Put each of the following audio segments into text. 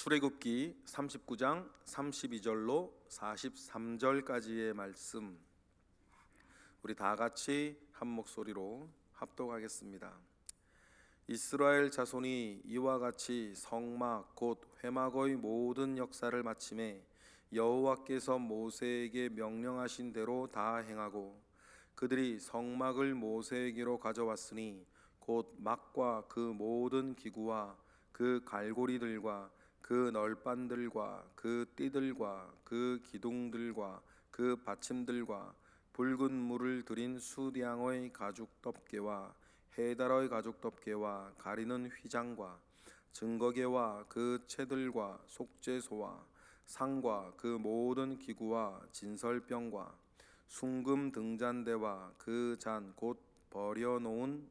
출애굽기 39장 32절로 43절까지의 말씀, 우리 다 같이 한 목소리로 합독하겠습니다. 이스라엘 자손이 이와 같이 성막 곧 회막의 모든 역사를 마침에 여호와께서 모세에게 명령하신 대로 다 행하고, 그들이 성막을 모세에게로 가져왔으니 곧 막과 그 모든 기구와 그 갈고리들과 그 널판들과 그 띠들과 그 기둥들과 그 받침들과 붉은 물을 들인 수량의 가죽 덮개와 해달의 가죽 덮개와 가리는 휘장과 증거개와 그 채들과 속죄소와 상과 그 모든 기구와 진설병과 순금 등잔대와 그 잔 곧 버려놓은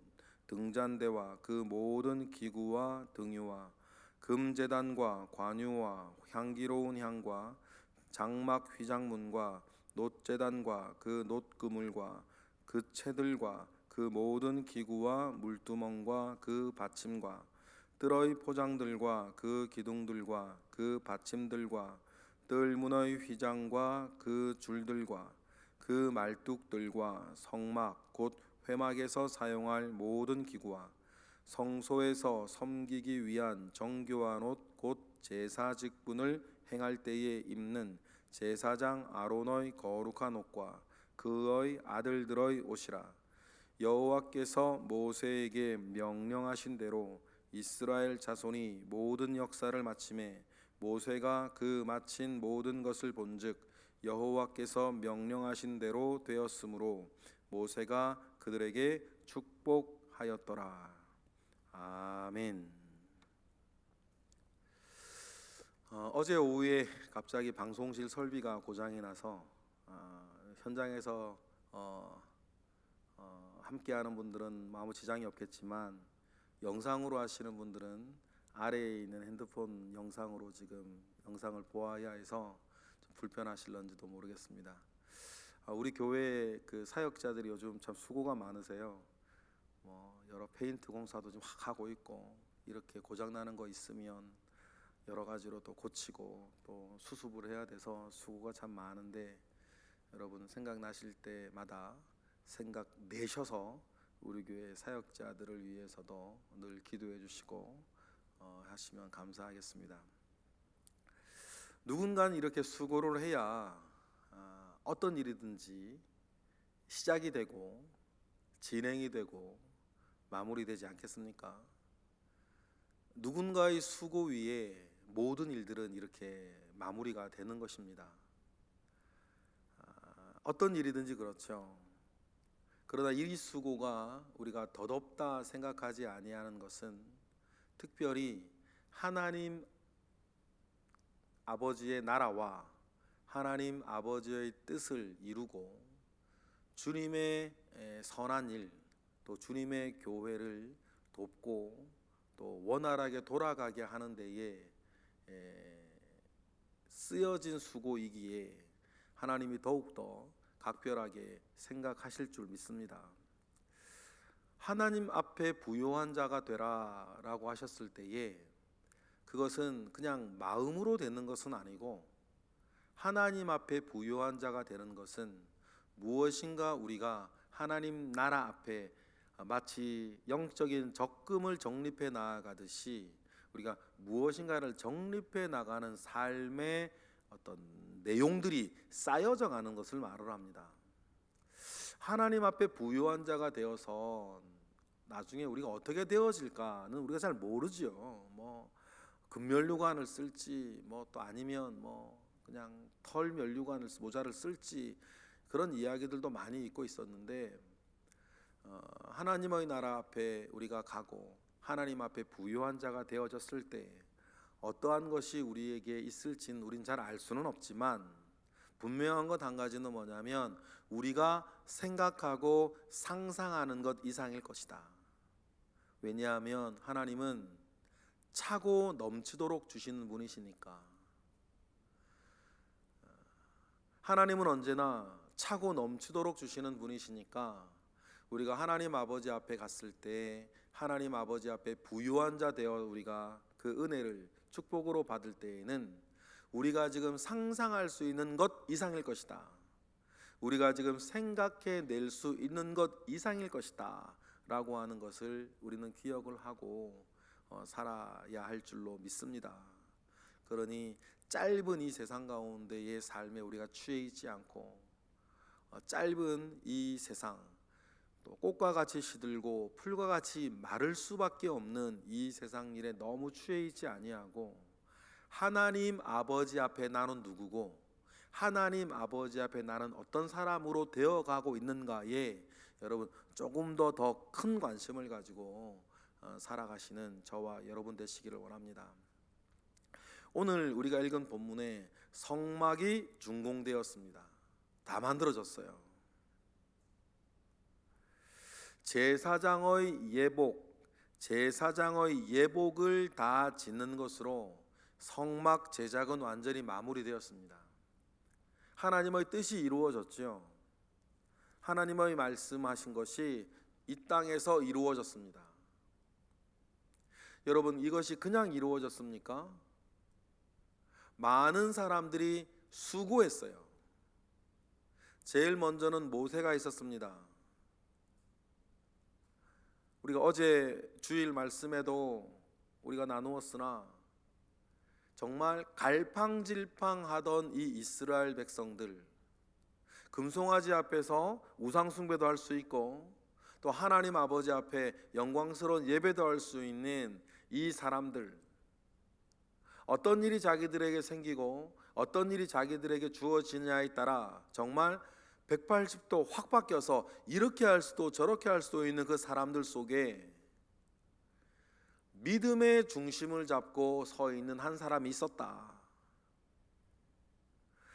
등잔대와 그 모든 기구와 등유와 금제단과 관유와 향기로운 향과 장막 휘장문과 놋제단과 그 놋그물과 그 채들과 그 모든 기구와 물두멍과 그 받침과 뜰의 포장들과 그 기둥들과 그 받침들과 뜰문의 휘장과 그 줄들과 그 말뚝들과 성막 곧 회막에서 사용할 모든 기구와 성소에서 섬기기 위한 정교한 옷 곧 제사 직분을 행할 때에 입는 제사장 아론의 거룩한 옷과 그의 아들들의 옷이라. 여호와께서 모세에게 명령하신 대로 이스라엘 자손이 모든 역사를 마침에 모세가 그 마친 모든 것을 본즉 여호와께서 명령하신 대로 되었으므로 모세가 그들에게 축복하였더라. 아멘. 어제 오후에 갑자기 방송실 설비가 고장이 나서 현장에서 함께하는 분들은 아무 지장이 없겠지만 영상으로 하시는 분들은 아래에 있는 핸드폰 영상으로 지금 영상을 보아야 해서 좀 불편하실런지도 모르겠습니다. 우리 교회 그 사역자들이 요즘 참 수고가 많으세요. 여러 페인트 공사도 좀 하고 있고, 이렇게 고장 나는 거 있으면 여러 가지로 또 고치고 또 수습을 해야 돼서 수고가 참 많은데, 여러분 생각나실 때마다 생각 내셔서 우리 교회 사역자들을 위해서도 늘 기도해 주시고 하시면 감사하겠습니다. 누군가는 이렇게 수고를 해야 어떤 일이든지 시작이 되고 진행이 되고 마무리되지 않겠습니까? 누군가의 수고 위에 모든 일들은 이렇게 마무리가 되는 것입니다. 어떤 일이든지 그렇죠. 그러나 이 수고가 우리가 덧없다 생각하지 아니하는 것은 특별히 하나님 아버지의 나라와 하나님 아버지의 뜻을 이루고 주님의 선한 일, 또 주님의 교회를 돕고 또 원활하게 돌아가게 하는 데에 쓰여진 수고이기에 하나님이 더욱더 각별하게 생각하실 줄 믿습니다. 하나님 앞에 부요한 자가 되라 라고 하셨을 때에 그것은 그냥 마음으로 되는 것은 아니고, 하나님 앞에 부요한 자가 되는 것은 무엇인가 우리가 하나님 나라 앞에 마치 영적인 적금을 적립해 나가듯이 우리가 무엇인가를 적립해 나가는 삶의 어떤 내용들이 쌓여져 가는 것을 말을 합니다. 하나님 앞에 부요한 자가 되어서 나중에 우리가 어떻게 되어질까는 우리가 잘 모르죠. 금면류관을 쓸지 또 아니면 그냥 털 면류관을 모자를 쓸지, 그런 이야기들도 많이 있고 있었는데, 하나님의 나라 앞에 우리가 가고 하나님 앞에 부요한 자가 되어졌을 때 어떠한 것이 우리에게 있을지는 우린 잘 알 수는 없지만, 분명한 것 한 가지는 뭐냐면 우리가 생각하고 상상하는 것 이상일 것이다. 왜냐하면 하나님은 차고 넘치도록 주시는 분이시니까. 하나님은 언제나 차고 넘치도록 주시는 분이시니까 우리가 하나님 아버지 앞에 갔을 때 하나님 아버지 앞에 부유한 자 되어 우리가 그 은혜를 축복으로 받을 때에는 우리가 지금 상상할 수 있는 것 이상일 것이다. 우리가 지금 생각해낼 수 있는 것 이상일 것이다 라고 하는 것을 우리는 기억을 하고 살아야 할 줄로 믿습니다. 그러니 짧은 이 세상 가운데의 삶에 우리가 취해 있지 않고 짧은 이 세상, 또 꽃과 같이 시들고 풀과 같이 마를 수밖에 없는 이 세상 일에 너무 취해 있지 아니하고 하나님 아버지 앞에 나는 누구고 하나님 아버지 앞에 나는 어떤 사람으로 되어가고 있는가에 여러분 조금 더 큰 관심을 가지고 살아가시는 저와 여러분 되시기를 원합니다. 오늘 우리가 읽은 본문에 성막이 준공되었습니다. 다 만들어졌어요. 제사장의 예복을 다 짓는 것으로 성막 제작은 완전히 마무리되었습니다. 하나님의 뜻이 이루어졌죠. 하나님의 말씀하신 것이 이 땅에서 이루어졌습니다. 여러분, 이것이 그냥 이루어졌습니까? 많은 사람들이 수고했어요. 제일 먼저는 모세가 있었습니다. 우리가 어제 주일 말씀에도 우리가 나누었으나 정말 갈팡질팡하던 이 이스라엘 백성들, 금송아지 앞에서 우상 숭배도 할 수 있고 또 하나님 아버지 앞에 영광스러운 예배도 할 수 있는 이 사람들, 어떤 일이 자기들에게 생기고 어떤 일이 자기들에게 주어지느냐에 따라 정말 180도 확 바뀌어서 이렇게 할 수도 저렇게 할 수도 있는 그 사람들 속에 믿음의 중심을 잡고 서 있는 한 사람이 있었다.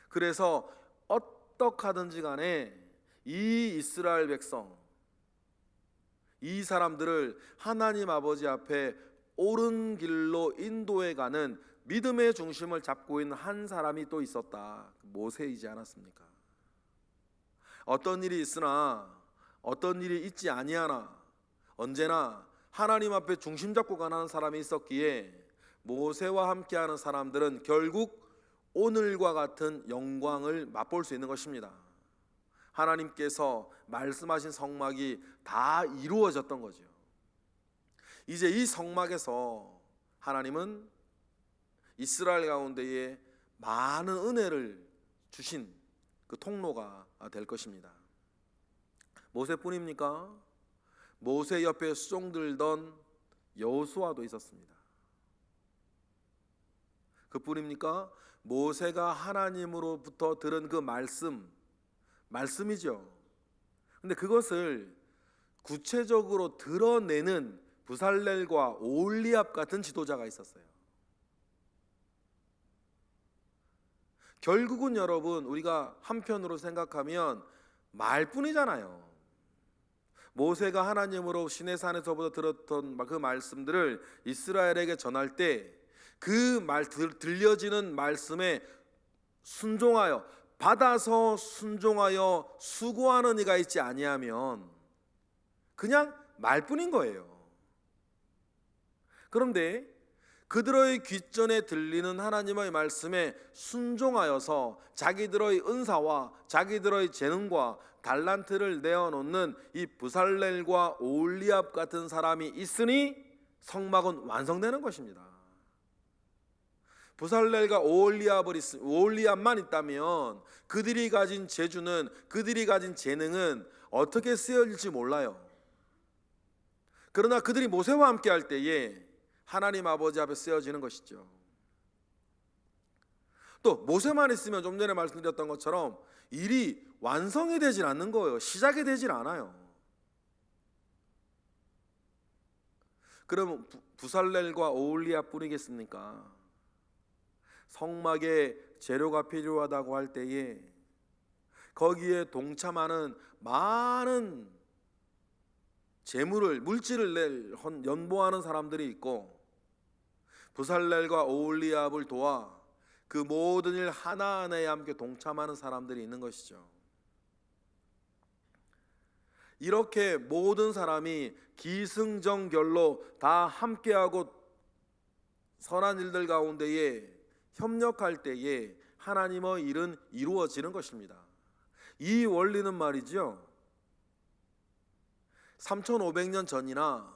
그래서 어떡하든지 간에 이 이스라엘 백성, 이 사람들을 하나님 아버지 앞에 옳은 길로 인도해가는 믿음의 중심을 잡고 있는 한 사람이 또 있었다. 모세이지 않았습니까? 어떤 일이 있으나 어떤 일이 있지 아니하나 언제나 하나님 앞에 중심 잡고 가는 사람이 있었기에 모세와 함께하는 사람들은 결국 오늘과 같은 영광을 맛볼 수 있는 것입니다. 하나님께서 말씀하신 성막이 다 이루어졌던 거죠. 이제 이 성막에서 하나님은 이스라엘 가운데에 많은 은혜를 주신 그 통로가 될 것입니다. 모세뿐입니까? 모세 옆에 수종들던 여호수아도 있었습니다. 그뿐입니까? 모세가 하나님으로부터 들은 그 말씀이죠. 근데 그것을 구체적으로 드러내는 부살렐과 오홀리압 같은 지도자가 있었어요. 결국은 여러분, 우리가 한편으로 생각하면 말뿐이잖아요. 모세가 하나님으로 시내산에서부터 들었던 그 말씀들을 이스라엘에게 전할 때 그 들려지는 말씀에 순종하여, 받아서 순종하여 수고하는 이가 있지 아니하면 그냥 말뿐인 거예요. 그런데 그들의 귓전에 들리는 하나님의 말씀에 순종하여서 자기들의 은사와 자기들의 재능과 달란트를 내어놓는 이 부살렐과 오홀리압 같은 사람이 있으니 성막은 완성되는 것입니다. 부살렐과 오홀리압만 있다면 그들이 가진 재주는, 그들이 가진 재능은 어떻게 쓰여질지 몰라요. 그러나 그들이 모세와 함께 할 때에 하나님 아버지 앞에 쓰여지는 것이죠. 또 모세만 있으면 좀 전에 말씀드렸던 것처럼 일이 완성이 되질 않는 거예요. 시작이 되질 않아요. 그럼 부살렐과 오홀리압 뿐이겠습니까? 성막에 재료가 필요하다고 할 때에 거기에 동참하는 많은 물질을 연보하는 사람들이 있고, 부살렐과 오홀리압을 도와 그 모든 일 하나하나에 함께 동참하는 사람들이 있는 것이죠. 이렇게 모든 사람이 기승전결로 다 함께하고 선한 일들 가운데에 협력할 때에 하나님의 일은 이루어지는 것입니다. 이 원리는 말이죠, 3500년 전이나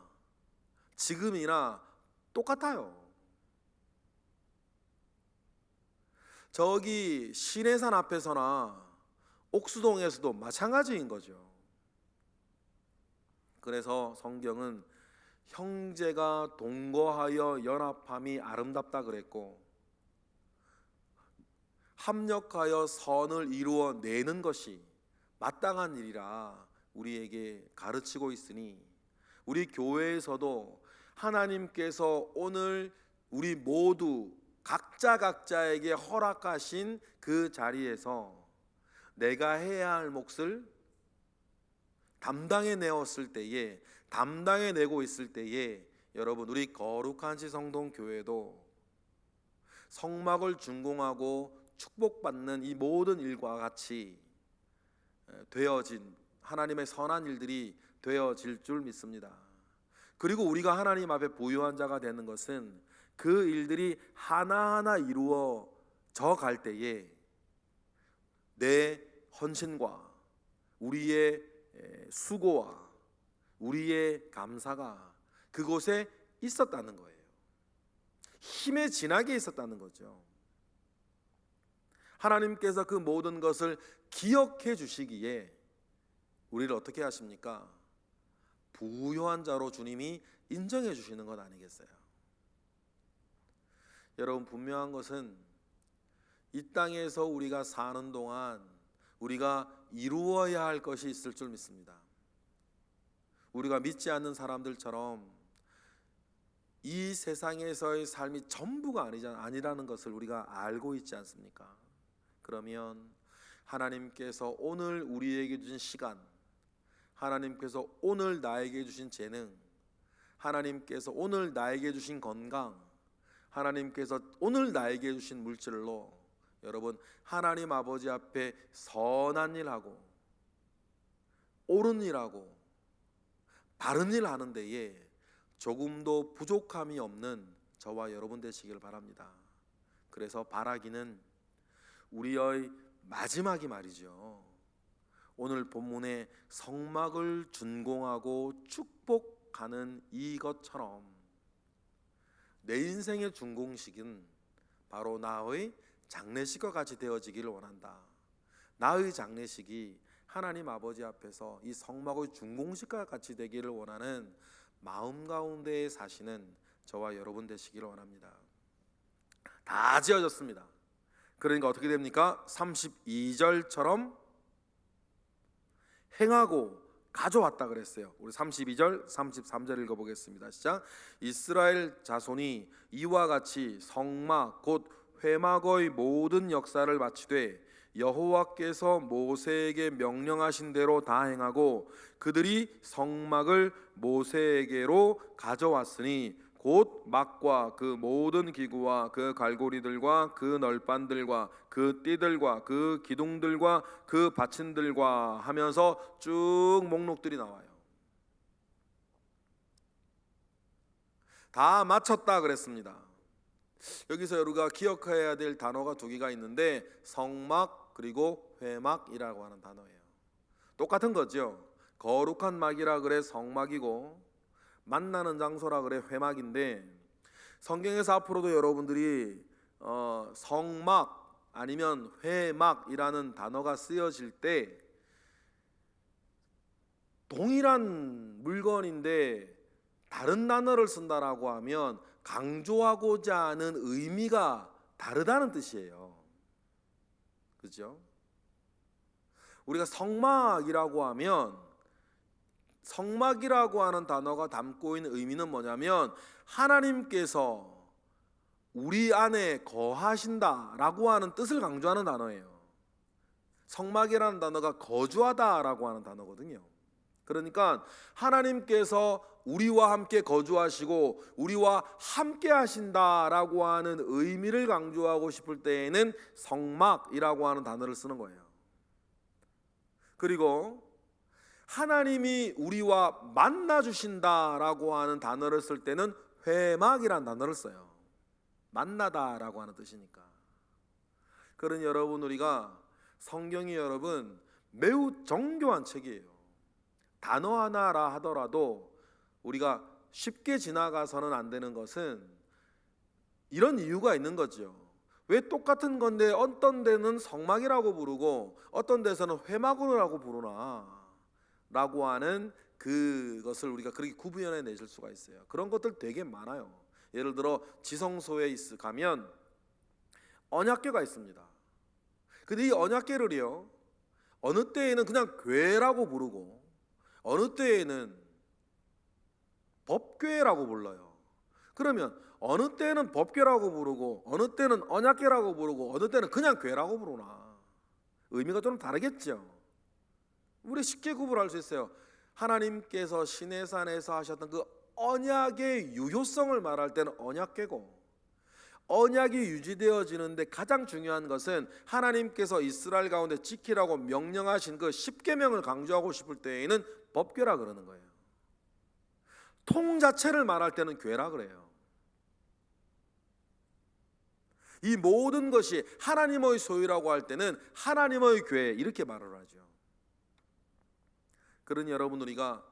지금이나 똑같아요. 저기 시내산 앞에서나 옥수동에서도 마찬가지인 거죠. 그래서 성경은 형제가 동거하여 연합함이 아름답다 그랬고, 합력하여 선을 이루어내는 것이 마땅한 일이라 우리에게 가르치고 있으니, 우리 교회에서도 하나님께서 오늘 우리 모두 각자에게 허락하신 그 자리에서 내가 해야 할 몫을 담당해내고 있을 때에 여러분, 우리 거룩한 시성동 교회도 성막을 준공하고 축복받는 이 모든 일과 같이 되어진 하나님의 선한 일들이 되어질 줄 믿습니다. 그리고 우리가 하나님 앞에 부요한 자가 되는 것은 그 일들이 하나하나 이루어져 갈 때에 내 헌신과 우리의 수고와 우리의 감사가 그곳에 있었다는 거예요. 힘에 진하게 있었다는 거죠. 하나님께서 그 모든 것을 기억해 주시기에 우리를 어떻게 하십니까? 부요한 자로 주님이 인정해 주시는 것 아니겠어요? 여러분, 분명한 것은 이 땅에서 우리가 사는 동안 우리가 이루어야 할 것이 있을 줄 믿습니다. 우리가 믿지 않는 사람들처럼 이 세상에서의 삶이 전부가 아니라는 것을 우리가 알고 있지 않습니까? 그러면 하나님께서 오늘 우리에게 주신 시간, 하나님께서 오늘 나에게 주신 재능, 하나님께서 오늘 나에게 주신 건강, 하나님께서 오늘 나에게 주신 물질로 여러분, 하나님 아버지 앞에 선한 일하고 옳은 일하고 바른 일 하는 데에 조금도 부족함이 없는 저와 여러분 되시길 바랍니다. 그래서 바라기는 우리의 마지막이 말이죠, 오늘 본문에 성막을 준공하고 축복하는 이것처럼 내 인생의 준공식은 바로 나의 장례식과 같이 되어지기를 원한다. 나의 장례식이 하나님 아버지 앞에서 이 성막의 준공식과 같이 되기를 원하는 마음 가운데에 사시는 저와 여러분 되시기를 원합니다. 다 지어졌습니다. 그러니까 어떻게 됩니까? 32절처럼 행하고 가져왔다 그랬어요. 우리 32절, 33절 읽어보겠습니다. 시작. 이스라엘 자손이 이와 같이 성막 곧 회막의 모든 역사를 마치되 여호와께서 모세에게 명령하신 대로 다 행하고 그들이 성막을 모세에게로 가져왔으니 곧 막과 그 모든 기구와 그 갈고리들과 그 널판들과 그 띠들과 그 기둥들과 그 받침들과 하면서 쭉 목록들이 나와요. 다 마쳤다 그랬습니다. 여기서 우리가 기억해야 될 단어가 두 개가 있는데 성막 그리고 회막이라고 하는 단어예요. 똑같은 거죠. 거룩한 막이라 그래 성막이고 만나는 장소라 그래 회막인데, 성경에서 앞으로도 여러분들이 성막 아니면 회막이라는 단어가 쓰여질 때 동일한 물건인데 다른 단어를 쓴다라고 하면 강조하고자 하는 의미가 다르다는 뜻이에요. 그죠? 우리가 성막이라고 하면 성막이라고 하는 단어가 담고 있는 의미는 뭐냐면 하나님께서 우리 안에 거하신다라고 하는 뜻을 강조하는 단어예요. 성막이라는 단어가 거주하다라고 하는 단어거든요. 그러니까 하나님께서 우리와 함께 거주하시고 우리와 함께 하신다라고 하는 의미를 강조하고 싶을 때에는 성막이라고 하는 단어를 쓰는 거예요. 그리고 하나님이 우리와 만나 주신다라고 하는 단어를 쓸 때는 회막이라는 단어를 써요. 만나다라고 하는 뜻이니까. 그러니 여러분, 우리가 성경이 여러분 매우 정교한 책이에요. 단어 하나라 하더라도 우리가 쉽게 지나가서는 안 되는 것은 이런 이유가 있는 거죠. 왜 똑같은 건데 어떤 데는 성막이라고 부르고 어떤 데서는 회막으로라고 부르나 라고 하는 그것을 우리가 그렇게 구분해 내실 수가 있어요. 그런 것들 되게 많아요. 예를 들어 지성소에 가면 언약궤가 있습니다. 근데 이 언약궤를요, 어느 때에는 그냥 궤라고 부르고 어느 때에는 법궤라고 불러요. 그러면 어느 때는 법궤라고 부르고 어느 때는 언약궤라고 부르고 어느 때는 그냥 궤라고 부르나, 의미가 좀 다르겠죠. 우리 쉽게 구분할 수 있어요. 하나님께서 시내산에서 하셨던 그 언약의 유효성을 말할 때는 언약궤고, 언약이 유지되어지는데 가장 중요한 것은 하나님께서 이스라엘 가운데 지키라고 명령하신 그 십계명을 강조하고 싶을 때에는 법궤라 그러는 거예요. 통 자체를 말할 때는 궤라 그래요. 이 모든 것이 하나님의 소유라고 할 때는 하나님의 궤 이렇게 말을 하죠. 그러니 여러분, 우리가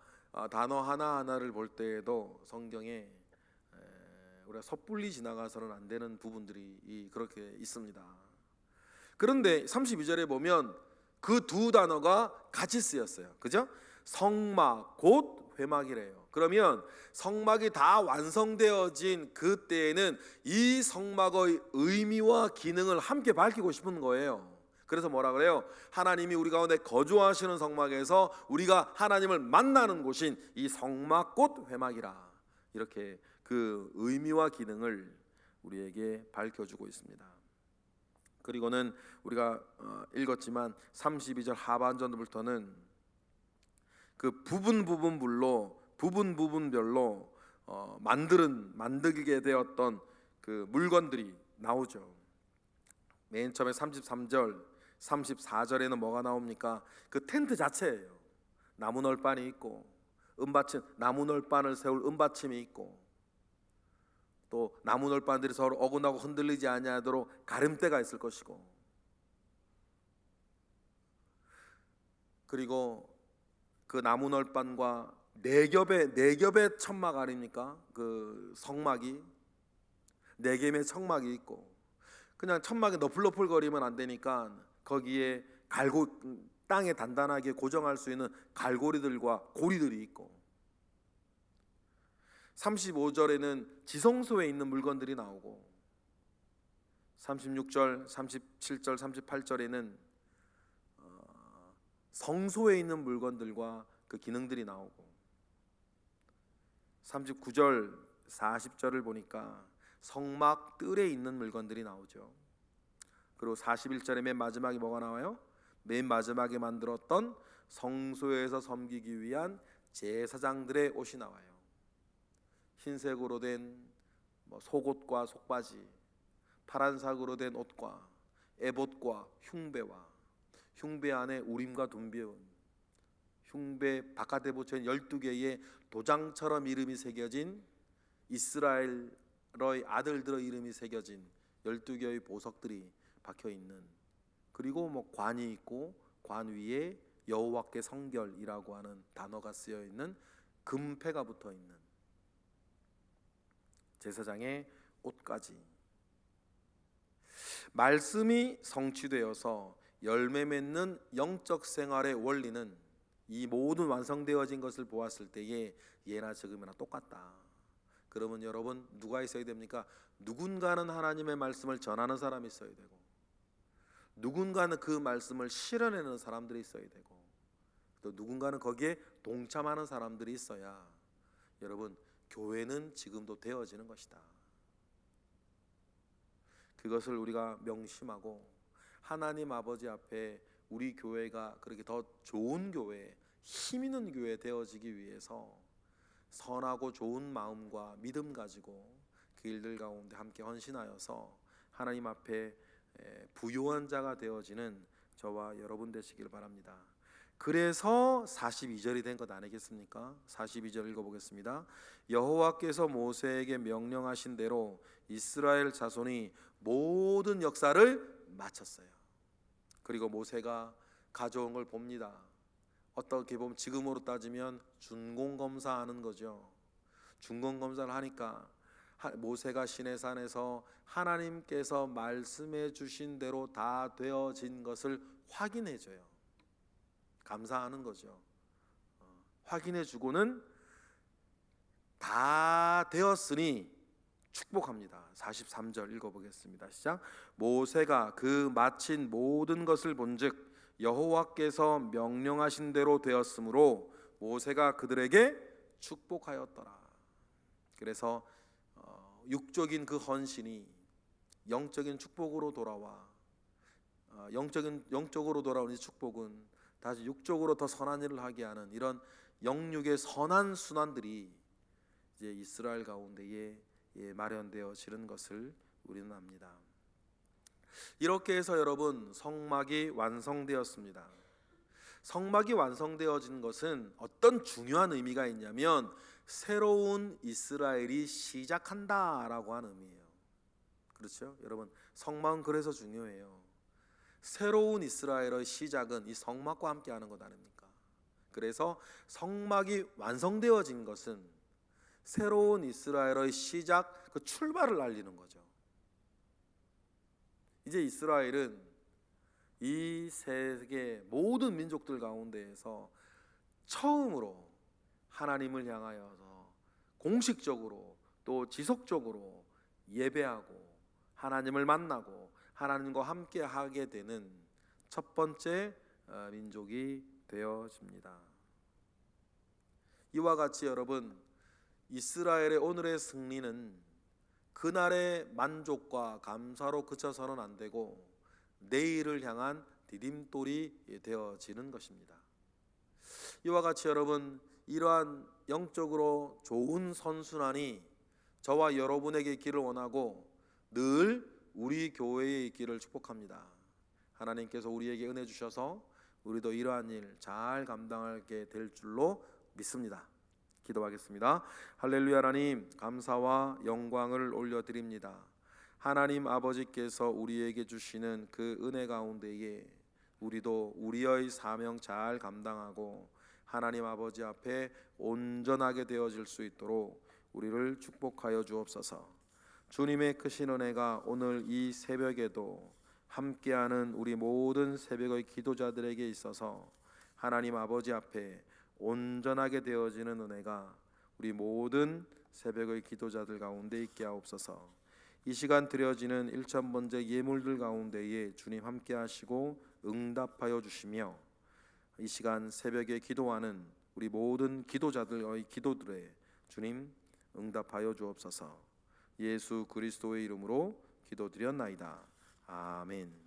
단어 하나하나를 볼 때에도 성경에 우리가 섣불리 지나가서는 안 되는 부분들이 그렇게 있습니다. 그런데 32절에 보면 그 두 단어가 같이 쓰였어요. 그죠? 성막 곧 회막이래요. 그러면 성막이 다 완성되어진 그때에는 이 성막의 의미와 기능을 함께 밝히고 싶은 거예요. 그래서 뭐라 그래요? 하나님이 우리 가운데 거주하시는 성막에서 우리가 하나님을 만나는 곳인 이 성막 곧 회막이라, 이렇게 그 의미와 기능을 우리에게 밝혀주고 있습니다. 그리고는 우리가 읽었지만 32절 하반전부터는 그 부분별로 만들게 되었던 그 물건들이 나오죠. 맨 처음에 33절 34절에는 뭐가 나옵니까? 그 텐트 자체예요. 나무 널판이 있고 은받침, 나무 널판을 세울 은받침이 있고, 또 나무 널판들이 서로 어긋나고 흔들리지 아니하도록 가름대가 있을 것이고, 그리고 그 나무 널판과 네 겹의 천막 아닙니까? 그 성막이 네 개의 천막이 있고, 그냥 천막이 너플너플거리면 안 되니까 거기에 땅에 단단하게 고정할 수 있는 갈고리들과 고리들이 있고, 35절에는 지성소에 있는 물건들이 나오고, 36절, 37절, 38절에는 성소에 있는 물건들과 그 기능들이 나오고, 39절, 40절을 보니까 성막 뜰에 있는 물건들이 나오죠. 그리고 41절에 맨 마지막에 뭐가 나와요? 맨 마지막에 만들었던 성소에서 섬기기 위한 제사장들의 옷이 나와요. 흰색으로 된 속옷과 속바지, 파란색으로 된 옷과 에봇과 흉배와 흉배 안에 우림과 둠비온, 흉배 바깥에 붙여진 12개의 도장처럼 이름이 새겨진 이스라엘의 아들들의 이름이 새겨진 12개의 보석들이 박혀있는, 그리고 관이 있고 관 위에 여호와께 성결이라고 하는 단어가 쓰여있는 금패가 붙어있는 제사장의 옷까지, 말씀이 성취되어서 열매 맺는 영적 생활의 원리는 이 모든 완성되어진 것을 보았을 때에 예나 지금이나 똑같다. 그러면 여러분, 누가 있어야 됩니까? 누군가는 하나님의 말씀을 전하는 사람이 있어야 되고, 누군가는 그 말씀을 실현해내는 사람들이 있어야 되고, 또 누군가는 거기에 동참하는 사람들이 있어야 여러분, 교회는 지금도 되어지는 것이다. 그것을 우리가 명심하고 하나님 아버지 앞에 우리 교회가 그렇게 더 좋은 교회, 힘 있는 교회 되어지기 위해서 선하고 좋은 마음과 믿음 가지고 그 일들 가운데 함께 헌신하여서 하나님 앞에 부요한 자가 되어지는 저와 여러분 되시길 바랍니다. 그래서 42절이 된 것 아니겠습니까? 42절 읽어보겠습니다. 여호와께서 모세에게 명령하신 대로 이스라엘 자손이 모든 역사를 마쳤어요. 그리고 모세가 가져온 걸 봅니다. 어떻게 보면 지금으로 따지면 준공검사하는 거죠. 준공검사를 하니까 모세가 시내산에서 하나님께서 말씀해 주신 대로 다 되어진 것을 확인해 줘요. 감사하는 거죠. 확인해 주고는 다 되었으니 축복합니다. 43절 읽어보겠습니다. 시작. 모세가 그 마친 모든 것을 본즉 여호와께서 명령하신 대로 되었으므로 모세가 그들에게 축복하였더라. 그래서 육적인 그 헌신이 영적인 축복으로 돌아와 영적으로 돌아온 이 축복은 다시 육적으로 더 선한 일을 하게 하는 이런 영육의 선한 순환들이 이제 이스라엘 가운데에 마련되어지는 것을 우리는 압니다. 이렇게 해서 여러분 성막이 완성되었습니다. 성막이 완성되어진 것은 어떤 중요한 의미가 있냐면 새로운 이스라엘이 시작한다라고 하는 의미예요. 그렇죠? 여러분 성막은 그래서 중요해요. 새로운 이스라엘의 시작은 이 성막과 함께 하는 것 아닙니까? 그래서 성막이 완성되어진 것은 새로운 이스라엘의 시작, 그 출발을 알리는 거죠. 이제 이스라엘은 이 세계 모든 민족들 가운데에서 처음으로 하나님을 향하여서 공식적으로 또 지속적으로 예배하고 하나님을 만나고 하나님과 함께 하게 되는 첫 번째 민족이 되어집니다. 이와 같이 여러분 이스라엘의 오늘의 승리는 그날의 만족과 감사로 그쳐서는 안 되고 내일을 향한 디딤돌이 되어지는 것입니다. 이와 같이 여러분 이러한 영적으로 좋은 선순환이 저와 여러분에게 있기를 원하고 늘 우리 교회에 있기를 축복합니다. 하나님께서 우리에게 은혜 주셔서 우리도 이러한 일 잘 감당하게 될 줄로 믿습니다. 기도하겠습니다. 할렐루야. 하나님 감사와 영광을 올려드립니다. 하나님 아버지께서 우리에게 주시는 그 은혜 가운데에 우리도 우리의 사명 잘 감당하고 하나님 아버지 앞에 온전하게 되어질 수 있도록 우리를 축복하여 주옵소서. 주님의 크신 은혜가 오늘 이 새벽에도 함께하는 우리 모든 새벽의 기도자들에게 있어서 하나님 아버지 앞에 온전하게 되어지는 은혜가 우리 모든 새벽의 기도자들 가운데 있게 하옵소서. 이 시간 드려지는 1,000번째 예물들 가운데에 주님 함께 하시고 응답하여 주시며 이 시간 새벽에 기도하는 우리 모든 기도자들의 기도들에 주님 응답하여 주옵소서. 예수 그리스도의 이름으로 기도드렸나이다. 아멘.